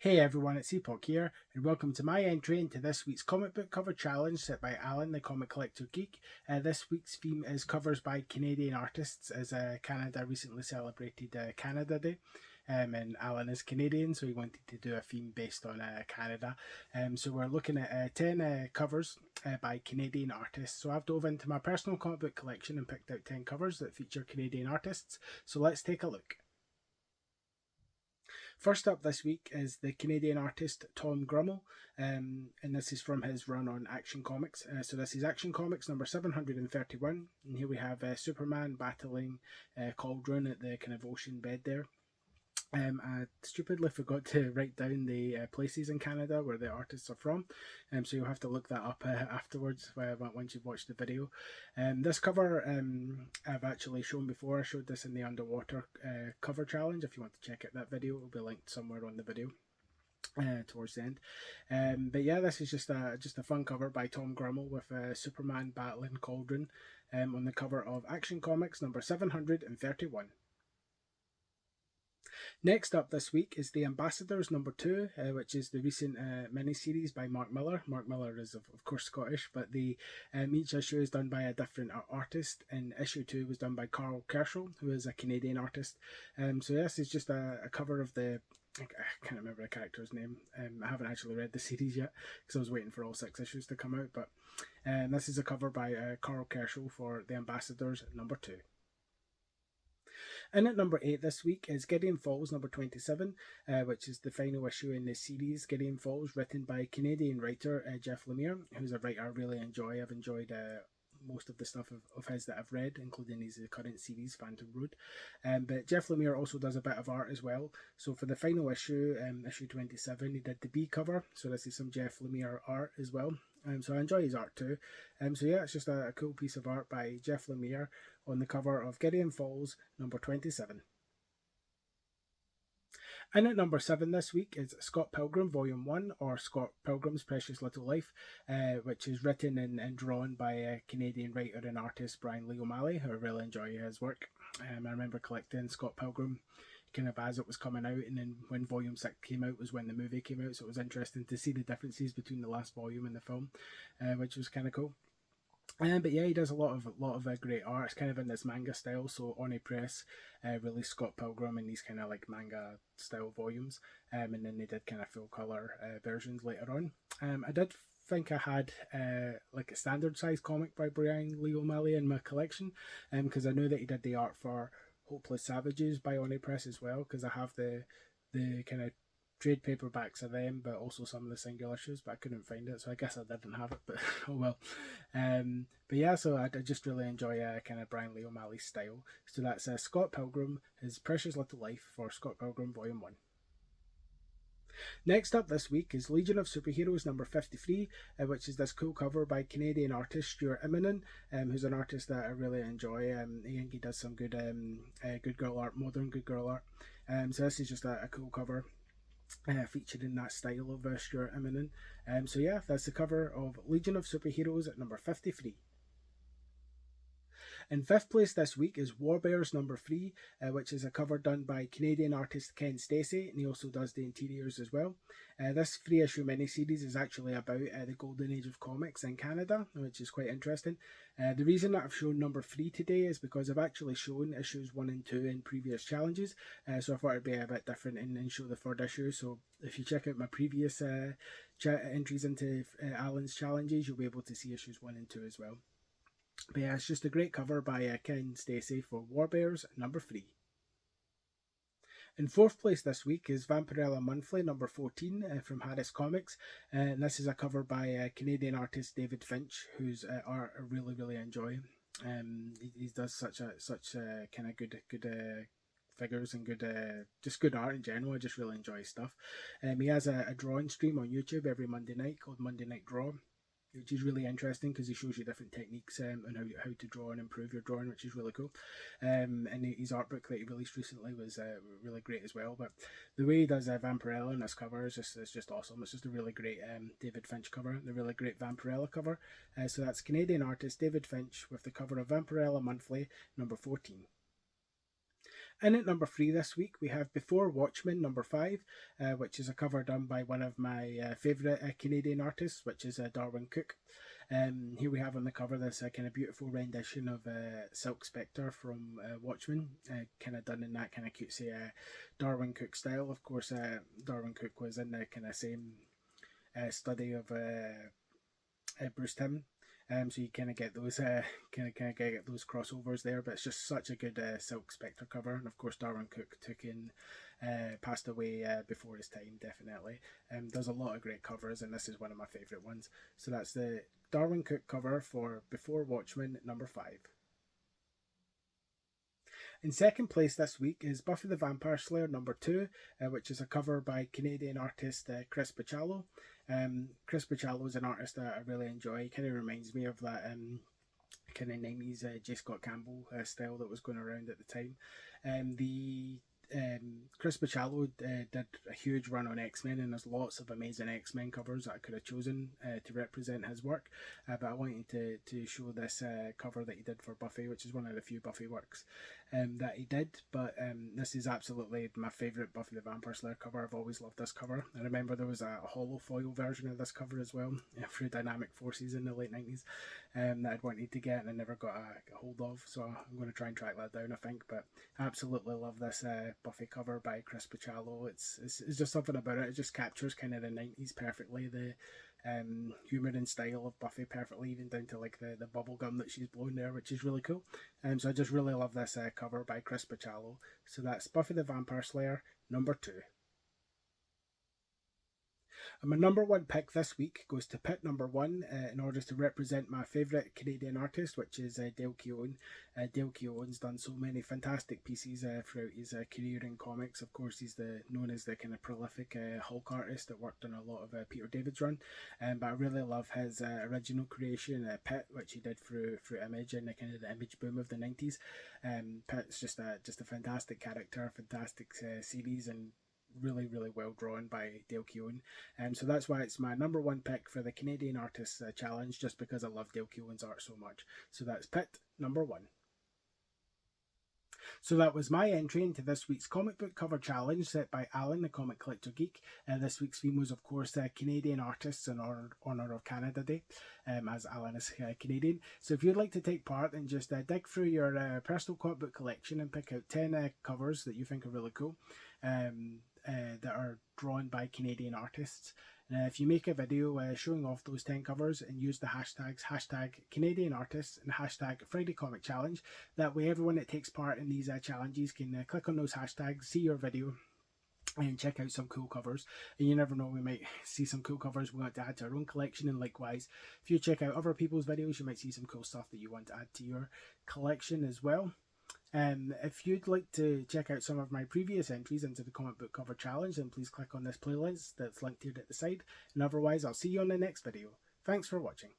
Hey everyone, it's Epoch here, and welcome to my entry into this week's comic book cover challenge set by Allan, the comic collector Geek. This week's theme is covers by Canadian artists, as Canada recently celebrated Canada Day. And Allan is Canadian, so he wanted to do a theme based on Canada. So we're looking at 10 covers by Canadian artists. So I've dove into my personal comic book collection and picked out 10 covers that feature Canadian artists. So let's take a look. First up this week is the Canadian artist Tom Grummel, and this is from his run on Action Comics. So this is Action Comics number 731, and here we have Superman battling Cauldron at the kind of ocean bed there. I stupidly forgot to write down the places in Canada where the artists are from, so you'll have to look that up afterwards once you've watched the video. This cover I've actually shown before. I showed this in the underwater cover challenge. If you want to check out that video, it will be linked somewhere on the video. Towards the end, but yeah, this is just a fun cover by Tom Grummel with Superman battling Cauldron on the cover of Action Comics number 731. Next up this week is The Ambassadors number 2, which is the recent miniseries by Mark Millar. Mark Millar is of course Scottish, but the each issue is done by a different artist, and issue 2 was done by Carl Kerschel, who is a Canadian artist. So this is just a cover of the, I can't remember the character's name. I haven't actually read the series yet because I was waiting for all 6 issues to come out, but this is a cover by Carl Kerschel for The Ambassadors number 2. And at number 8 this week is Gideon Falls number 27, which is the final issue in the series. Gideon Falls, written by Canadian writer Jeff Lemire, who's a writer I really enjoy. I've enjoyed most of the stuff of his that I've read, including his current series, Phantom Road. But Jeff Lemire also does a bit of art as well. So for the final issue, issue 27, he did the B cover. So this is some Jeff Lemire art as well. So I enjoy his art too. So yeah, it's just a cool piece of art by Jeff Lemire on the cover of Gideon Falls number 27. And at number 7 this week is Scott Pilgrim Volume 1, or Scott Pilgrim's Precious Little Life, which is written and drawn by Canadian writer and artist Brian Lee O'Malley, who I really enjoy his work. I remember collecting Scott Pilgrim kind of as it was coming out, and then when Volume 6 came out was when the movie came out, so it was interesting to see the differences between the last volume and the film, which was kind of cool. But yeah, he does a lot of great art. It's kind of in this manga style. So Oni Press released Scott Pilgrim in these kind of like manga style volumes, and then they did kind of full color versions later on. I did think I had like a standard size comic by Brian Lee O'Malley in my collection, because I know that he did the art for Hopeless Savages by Oni Press as well. Because I have the kind of trade paperbacks of them, but also some of the single issues, but I couldn't find it, so I guess I didn't have it, but oh well. But yeah, so I just really enjoy kind of Brian Lee O'Malley's style. So that's Scott Pilgrim, His Precious Little Life, for Scott Pilgrim Volume 1. Next up this week is Legion of Superheroes number 53, which is this cool cover by Canadian artist Stuart Immonen, who's an artist that I really enjoy. I think he does some good good girl art, modern good girl art. So this is just a cool cover. Featured in that style of Stuart Immonen. So yeah, that's the cover of Legion of Superheroes at number 53. In 5th place this week is Warbears number 3, which is a cover done by Canadian artist Ken Stacey, and he also does the interiors as well. This 3-issue miniseries is actually about the golden age of comics in Canada, which is quite interesting. The reason that I've shown number 3 today is because I've actually shown issues 1 and 2 in previous challenges, so I thought it'd be a bit different and show the 3rd issue. So if you check out my previous entries into Allan's challenges, you'll be able to see issues 1 and 2 as well. But yeah, it's just a great cover by Ken Stacey for Warbears number 3. In 4th place this week is Vampirella Monthly number 14 from Harris Comics, and this is a cover by Canadian artist David Finch, whose art I really enjoy. He does such kind of good figures and just good art in general. I just really enjoy his stuff. He has a drawing stream on YouTube every Monday night called Monday Night Draw, which is really interesting because he shows you different techniques on how to draw and improve your drawing, which is really cool. And his art book that he released recently was really great as well. But the way he does Vampirella in this cover is just awesome. It's just a really great David Finch cover, the really great Vampirella cover. So that's Canadian artist David Finch with the cover of Vampirella Monthly number 14. And at number 3 this week, we have Before Watchmen number 5, which is a cover done by one of my favourite Canadian artists, which is Darwin Cook. Here we have on the cover this kind of beautiful rendition of Silk Spectre from Watchmen, kind of done in that kind of cutesy Darwin Cook style. Of course, Darwin Cook was in the kind of same study of Bruce Timm. So you kind of get those get those crossovers there, but it's just such a good Silk Spectre cover. And of course, Darwin Cook passed away before his time, definitely. There's a lot of great covers, and this is one of my favourite ones. So that's the Darwin Cook cover for Before Watchmen number 5. In second place this week is Buffy the Vampire Slayer number 2, which is a cover by Canadian artist Chris Bachalo. Chris Bachalo is an artist that I really enjoy. He kind of reminds me of that kind of 90s J. Scott Campbell style that was going around at the time. Chris Bachalo did a huge run on X-Men, and there's lots of amazing X-Men covers that I could have chosen to represent his work, but I wanted to show this cover that he did for Buffy, which is one of the few Buffy works that he did. But this is absolutely my favourite Buffy the Vampire Slayer cover. I've always loved this cover. I remember there was a hollow foil version of this cover as well through Dynamic Forces in the late 90s that I'd wanted to get and I never got a hold of, so I'm going to try and track that down, I think. But I absolutely love this Buffy cover by Chris Bachalo. It's just something about it. It just captures kind of the 90s perfectly, the humour and style of Buffy perfectly, even down to like the bubble gum that she's blowing there, which is really cool. So I just really love this cover by Chris Bachalo. So that's Buffy the Vampire Slayer number 2. And my number 1 pick this week goes to pit number 1 in order to represent my favourite Canadian artist, which is Dale Keown. Dale Keown's done so many fantastic pieces throughout his career in comics. Of course, he's known as the kind of prolific Hulk artist that worked on a lot of Peter David's run. But I really love his original creation, Pit, which he did through Image and the kind of the Image boom of the 90s. Pit's just a fantastic character, fantastic series, and really, really well drawn by Dale Keown. So that's why it's my number 1 pick for the Canadian Artists Challenge, just because I love Dale Keown's art so much. So that's Pit number 1. So that was my entry into this week's comic book cover challenge set by Allan, the comic collector geek. This week's theme was, of course, Canadian artists in honour of Canada Day, as Allan is Canadian. So if you'd like to take part, then just dig through your personal comic book collection and pick out 10 covers that you think are really cool, that are drawn by Canadian artists. If you make a video showing off those 10 covers and use the hashtags #Canadian Artists and #Friday Comic Challenge, that way everyone that takes part in these challenges can click on those hashtags, see your video, and check out some cool covers. And you never know, we might see some cool covers we want to add to our own collection. And likewise, if you check out other people's videos, you might see some cool stuff that you want to add to your collection as well. If you'd like to check out some of my previous entries into the comic book cover challenge, then please click on this playlist that's linked here at the side. And otherwise, I'll see you on the next video. Thanks for watching.